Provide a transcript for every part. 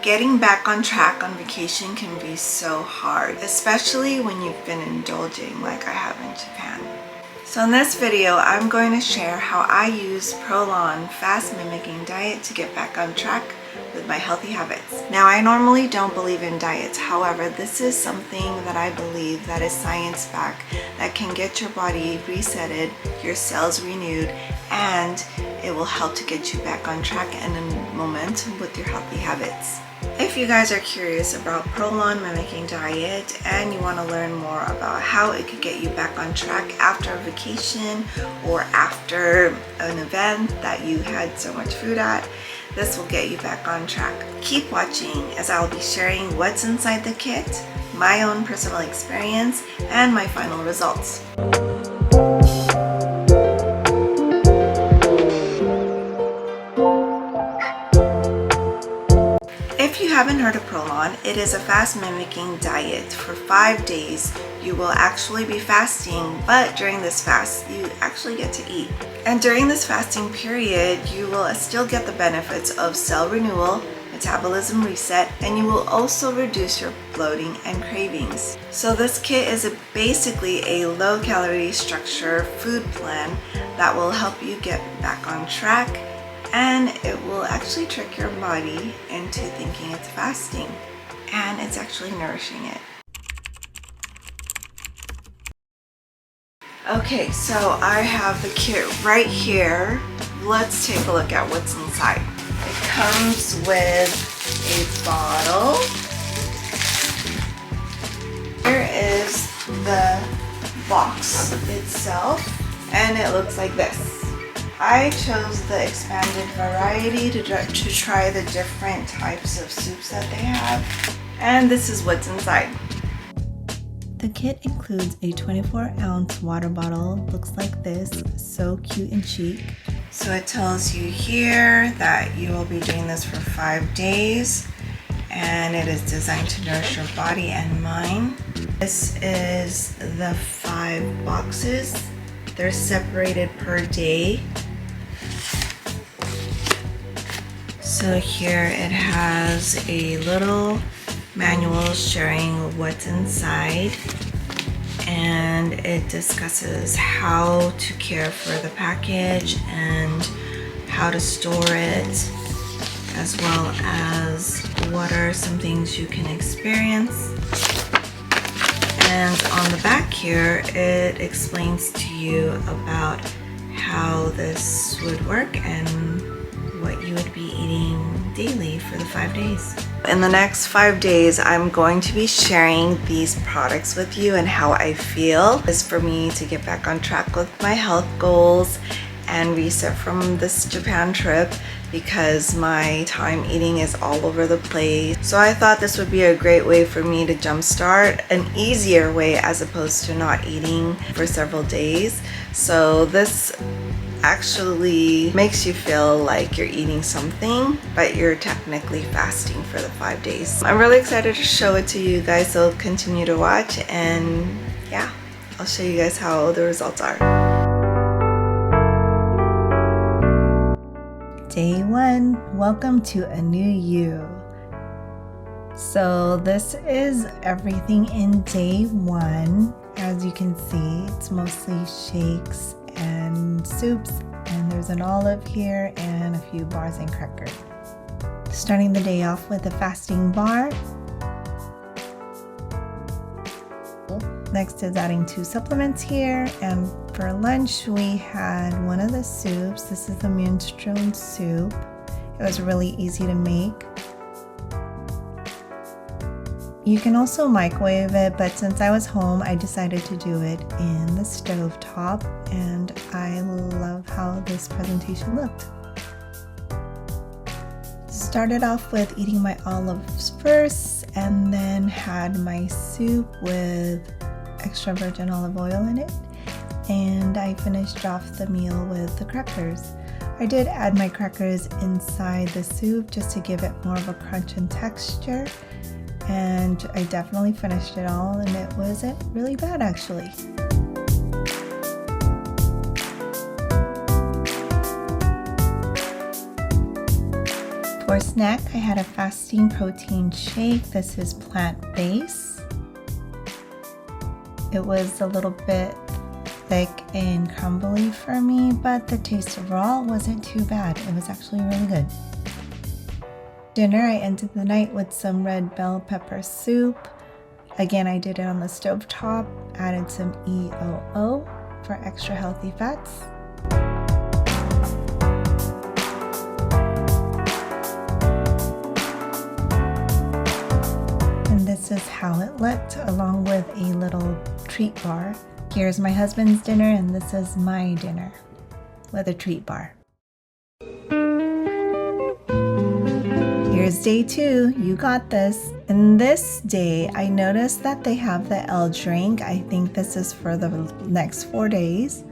Getting back on track on vacation can be so hard, especially when you've been indulging like I have in Japan. So in this video, I'm going to share how I use Prolon fast mimicking diet to get back on track with my healthy habits. Now, I normally don't believe in diets. However, this is something that I believe that is science-backed that can get your body resetted, your cells renewed, and it will help to get you back on track and in momentum with your healthy habits. If you guys are curious about Prolon mimicking diet and you want to learn more about how it could get you back on track after a vacation or after an event that you had so much food at, this will get you back on track. Keep watching as I'll be sharing what's inside the kit, my own personal experience, and my final results. If you haven't heard of Prolon, it is a fast mimicking diet. For 5 days, you will actually be fasting, but during this fast, you actually get to eat. And during this fasting period, you will still get the benefits of cell renewal, metabolism reset, and you will also reduce your bloating and cravings. So this kit is basically a low-calorie structure food plan that will help you get back on track, and it will actually trick your body into thinking it's fasting, and it's actually nourishing it. Okay, so I have the kit right here. Let's take a look at what's inside. It comes with a bottle. Here is the box itself, and it looks like this. I chose the expanded variety to try the different types of soups that they have, and this is what's inside. The kit includes a 24-ounce water bottle, looks like this, so cute and chic. So it tells you here that you will be doing this for 5 days, and it is designed to nourish your body and mind. This is the 5 boxes. They're separated per day. So here it has a little manual sharing what's inside, and it discusses how to care for the package and how to store it, as well as what are some things you can experience. And on the back here, it explains to you about how this would work and what you would be eating daily for the 5 days. In the next 5 days, I'm going to be sharing these products with you and how I feel. It's for me to get back on track with my health goals and reset from this Japan trip, because my time eating is all over the place. So I thought this would be a great way for me to jumpstart, an easier way as opposed to not eating for several days. So this actually makes you feel like you're eating something, but you're technically fasting for the 5 days. I'm really excited to show it to you guys, so continue to watch, and yeah, I'll show you guys how the results are. Day 1, welcome to a new you. So this is everything in day 1. As you can see, it's mostly shakes and soups, and there's an olive here and a few bars and crackers. Starting the day off with a fasting bar. Next is adding 2 supplements here, and for lunch we had one of the soups. This is the minestrone soup. It was really easy to make. You can also microwave it, but since I was home, I decided to do it in the stovetop, and I love how this presentation looked. Started off with eating my olives first, and then had my soup with extra virgin olive oil in it, and I finished off the meal with the crackers. I did add my crackers inside the soup just to give it more of a crunch and texture, and I definitely finished it all, and it wasn't really bad actually. For snack, I had a fasting protein shake. This is plant-based. It was a little bit thick and crumbly for me, but the taste overall wasn't too bad. It was actually really good. Dinner, I ended the night with some red bell pepper soup. Again, I did it on the stove top, added some EOO for extra healthy fats. And this is how it looked, along with a little treat bar. Here's my husband's dinner, and this is my dinner with a treat bar. Here's day 2, you got this. In this day, I noticed that they have the L drink. I think this is for the next 4 days.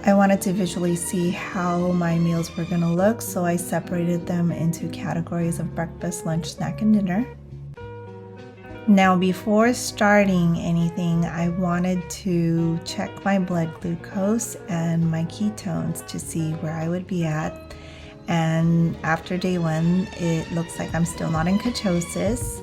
I wanted to visually see how my meals were gonna look, so I separated them into categories of breakfast, lunch, snack, and dinner. Now, before starting anything, I wanted to check my blood glucose and my ketones to see where I would be at. And after day 1, it looks like I'm still not in ketosis,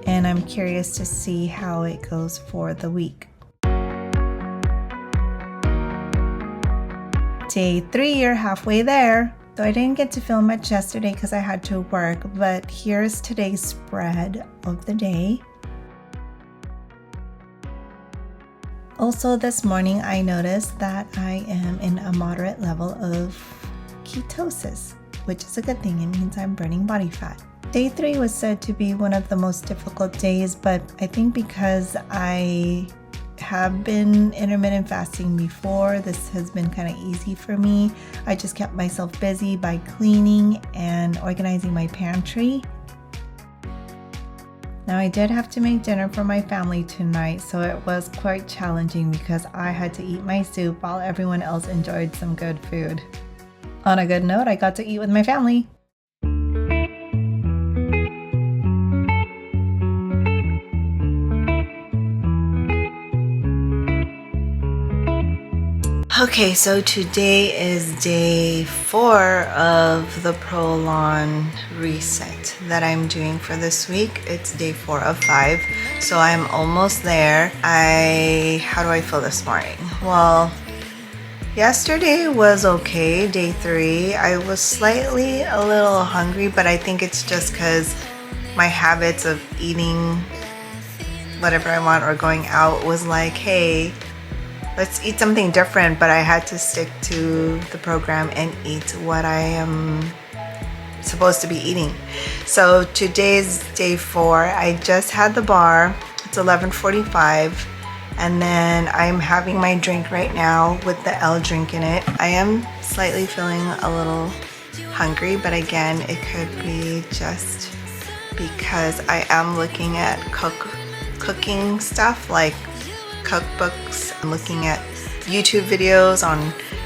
and I'm curious to see how it goes for the week. Day 3, you're halfway there. So I didn't get to film much yesterday because I had to work, but here's today's spread of the day. Also this morning, I noticed that I am in a moderate level of ketosis, which is a good thing. It means I'm burning body fat. Day 3 was said to be one of the most difficult days, but I think because I have been intermittent fasting before, this has been kind of easy for me. I just kept myself busy by cleaning and organizing my pantry. Now, I did have to make dinner for my family tonight, so it was quite challenging because I had to eat my soup while everyone else enjoyed some good food. On a good note, I got to eat with my family. Okay, so today is day 4 of the Prolon reset that I'm doing for this week. It's day 4 of 5, so I'm almost there. How do I feel this morning? Well, yesterday was okay, day 3. I was slightly a little hungry, but I think it's just because my habits of eating whatever I want or going out was like, hey, let's eat something different, but I had to stick to the program and eat what I am supposed to be eating. So today's day 4. I just had the bar. It's 11:45. And then I'm having my drink right now with the L drink in it. I am slightly feeling a little hungry, but again, it could be just because I am looking at cooking stuff like cookbooks. I'm looking at YouTube videos on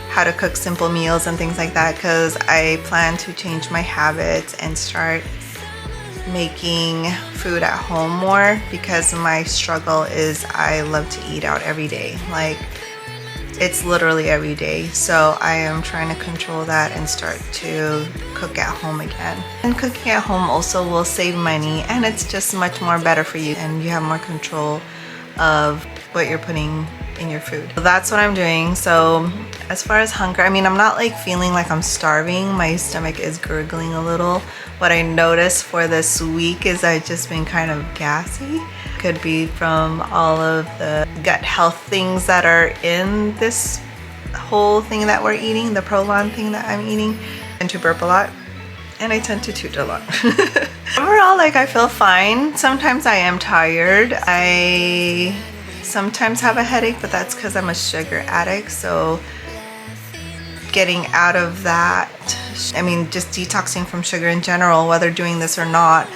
how to cook simple meals and things like that because I plan to change my habits and start making food at home more because my struggle is I love to eat out every day. Like, it's literally every day. So I am trying to control that and start to cook at home again. And cooking at home also will save money, and it's just much more better for you, and you have more control of what you're putting in your food. So that's what I'm doing. So as far as hunger, I mean, I'm not like feeling like I'm starving. My stomach is gurgling a little. What I noticed for this week is I've just been kind of gassy. Could be from all of the gut health things that are in this whole thing that we're eating, the Prolon thing that I'm eating. I tend to burp a lot and I tend to toot a lot. Overall, like, I feel fine. Sometimes I am tired. I sometimes have a headache, but that's because I'm a sugar addict. So getting out of that, I mean, just detoxing from sugar in general, whether doing this or not,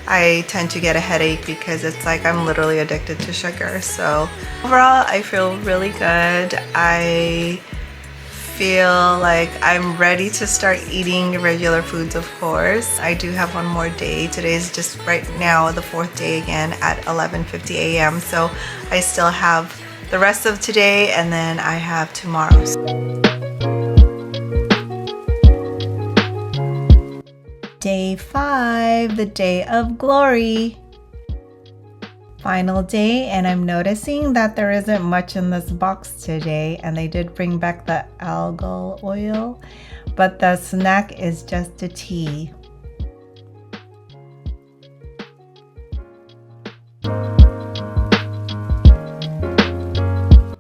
I tend to get a headache because it's like I'm literally addicted to sugar. So overall, I feel really good. I feel like I'm ready to start eating regular foods, of course. I do have one more day. Today's just right now the 4th day again at 11:50 a.m. So I still have the rest of today and then I have tomorrow's. day 5, the day of glory. Final day, and I'm noticing that there isn't much in this box today, and they did bring back the algal oil, but the snack is just a tea.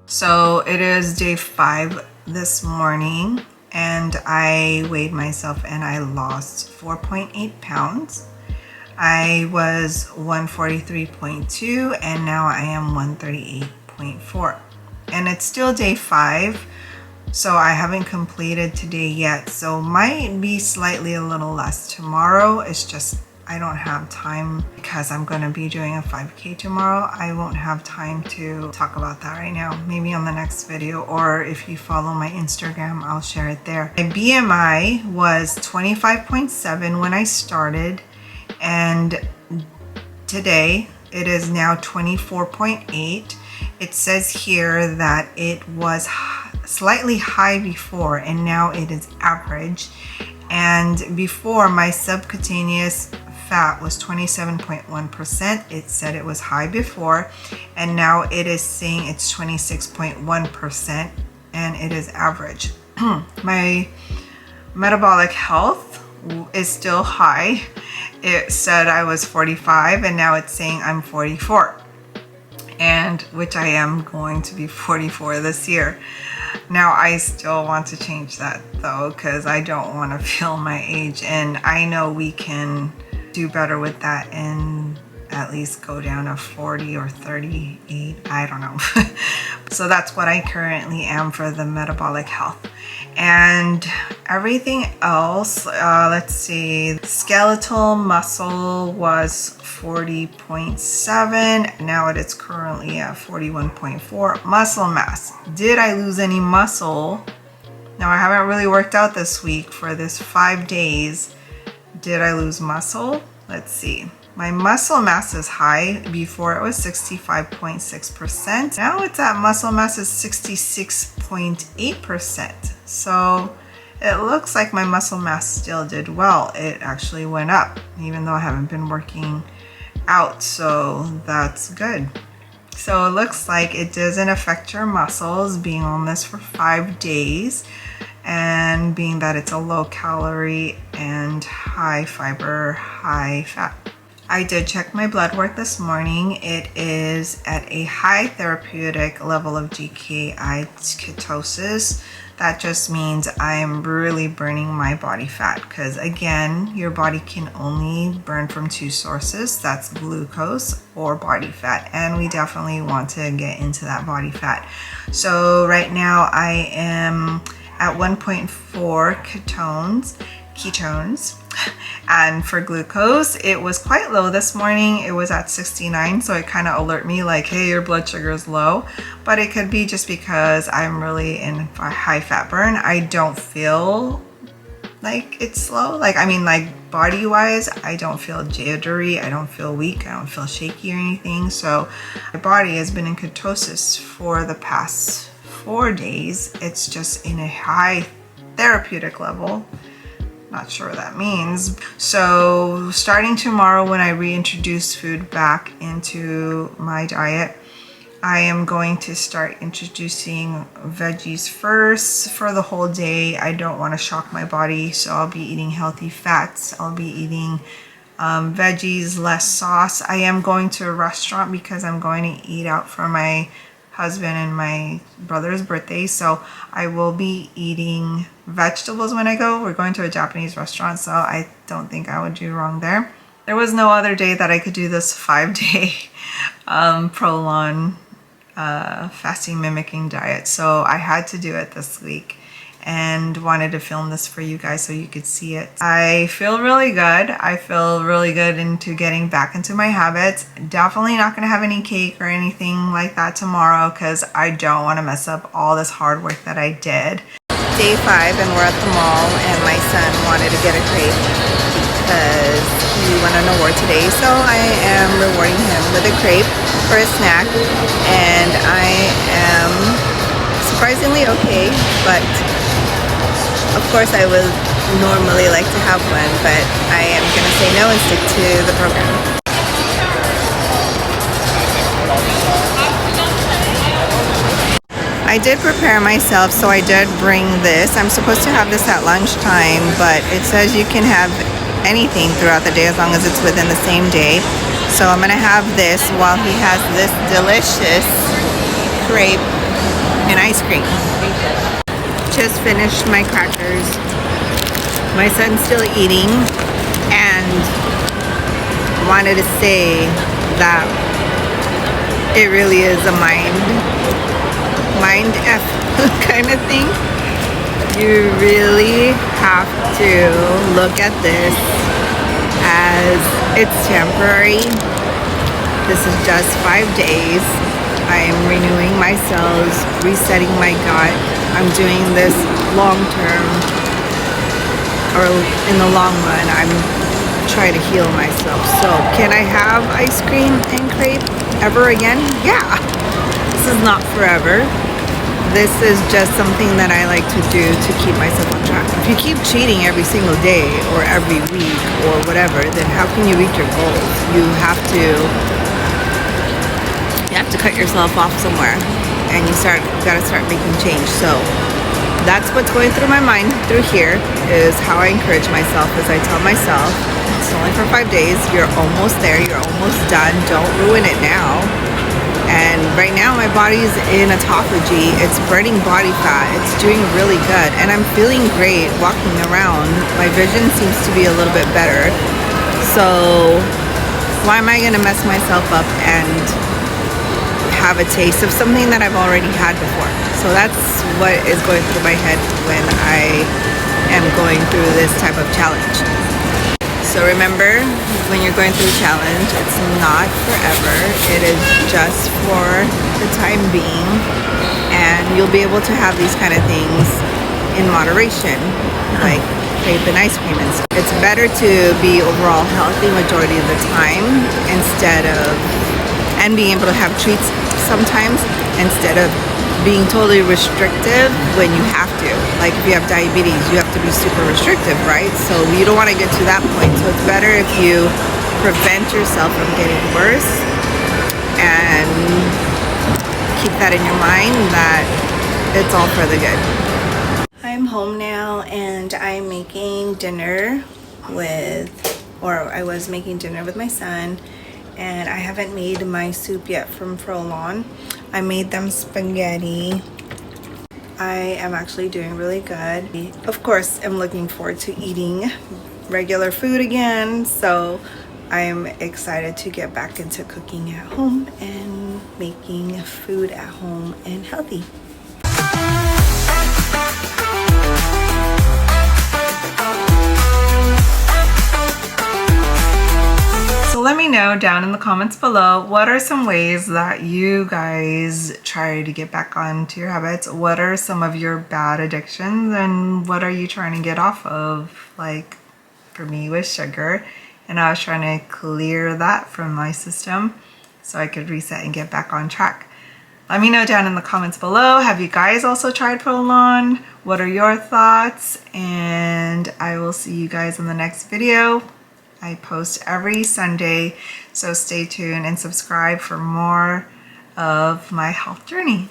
So it is day 5 this morning, and I weighed myself and I lost 4.8 pounds. I was 143.2 and now I am 138.4. And it's still day 5, so I haven't completed today yet. So might be slightly a little less tomorrow. It's just I don't have time because I'm going to be doing a 5K tomorrow. I won't have time to talk about that right now. Maybe on the next video, or if you follow my Instagram, I'll share it there. My BMI was 25.7 when I started, and today it is now 24.8. It says here that it was slightly high before and now it is average. And before, my subcutaneous fat was 27.1%. It said it was high before, and now it is saying it's 26.1% and it is average. My metabolic health is still high. It said I was 45 and now it's saying I'm 44, and which I am going to be 44 this year. Now I still want to change that though, because I don't want to feel my age, and I know we can do better with that and at least go down to 40 or 38, I don't know. So that's what I currently am for the metabolic health. And everything else, let's see, skeletal muscle was 40.7. Now it is currently at 41.4. Muscle mass. Did I lose any muscle? Now I haven't really worked out this week for this 5 days. Did I lose muscle? Let's see. My muscle mass is high. Before it was 65.6%. Now it's at muscle mass is 66.8%. So it looks like my muscle mass still did well. It actually went up, even though I haven't been working out. So that's good. So it looks like it doesn't affect your muscles being on this for 5 days. And being that it's a low calorie and high fiber, high fat. I did check my blood work this morning. It is at a high therapeutic level of GKI ketosis. That just means I'm really burning my body fat, because again, your body can only burn from 2 sources. That's glucose or body fat, and we definitely want to get into that body fat. So right now I am at 1.4 ketones. And for glucose, it was quite low this morning. It was at 69, so it kind of alerted me like, hey, your blood sugar is low. But it could be just because I'm really in a high fat burn. I don't feel like it's low. Like body wise, I don't feel jittery. I don't feel weak. I don't feel shaky or anything. So my body has been in ketosis for the past 4 days. It's just in a high therapeutic level. Not sure what that means. So starting tomorrow, when I reintroduce food back into my diet, I am going to start introducing veggies first for the whole day. I don't want to shock my body, so I'll be eating healthy fats. I'll be eating veggies, less sauce. I am going to a restaurant because I'm going to eat out for my husband and my brother's birthday, so I will be eating vegetables when I go. We're going to a Japanese restaurant, so I don't think I would do wrong there. There was no other day that I could do this 5-day Prolon fasting mimicking diet, so I had to do it this week and wanted to film this for you guys so you could see it. I feel really good. I feel really good into getting back into my habits. Definitely not gonna have any cake or anything like that tomorrow, because I don't want to mess up all this hard work that I did. Day 5, and we're at the mall, and my son wanted to get a crepe because he won an award today, so I am rewarding him with a crepe for a snack, and I am surprisingly okay, but of course I was normally like to have one, but I am gonna say no and stick to the program. I did prepare myself, so I did bring this. I'm supposed to have this at lunchtime, but it says you can have anything throughout the day as long as it's within the same day. So I'm gonna have this while he has this delicious crepe and ice cream. Just finished my crackers. My son's still eating, and wanted to say that it really is a mind F kind of thing. You really have to look at this as it's temporary. This is just 5 days. I am renewing my cells, resetting my gut. I'm doing this long term, or in the long run. I'm trying to heal myself. So can I have ice cream and crepe ever again? Yeah. This is not forever. This is just something that I like to do to keep myself on track. If you keep cheating every single day or every week or whatever, then how can you reach your goals? You have to cut yourself off somewhere, and you gotta start making change. So that's what's going through my mind through here, is how I encourage myself, as I tell myself, it's only for 5 days, you're almost there, you're almost done, don't ruin it now. And right now my body's in autophagy. It's burning body fat. It's doing really good. And I'm feeling great walking around. My vision seems to be a little bit better. So why am I going to mess myself up and have a taste of something that I've already had before? So that's what is going through my head when I am going through this type of challenge. So remember, when you're going through a challenge, it's not forever. It is just for the time being, and you'll be able to have these kind of things in moderation, like crepe and ice cream. It's better to be overall healthy majority of the time, and being able to have treats sometimes, instead of being totally restrictive when you have to. Like if you have diabetes, you have to be super restrictive, right? So you don't want to get to that point. So it's better if you prevent yourself from getting worse and keep that in your mind, that it's all for the good. I'm home now, and I'm making dinner I was making dinner with my son, and I haven't made my soup yet from Prolon. I made them spaghetti. I am actually doing really good. Of course, I'm looking forward to eating regular food again, so I'm excited to get back into cooking at home and making food at home and healthy. So let me know down in the comments below, what are some ways that you guys try to get back onto your habits? What are some of your bad addictions, and what are you trying to get off of? Like for me with sugar, and I was trying to clear that from my system so I could reset and get back on track. Let me know down in the comments below. Have you guys also tried Prolon? What are your thoughts? And I will see you guys in the next video. I post every Sunday, so stay tuned and subscribe for more of my health journey.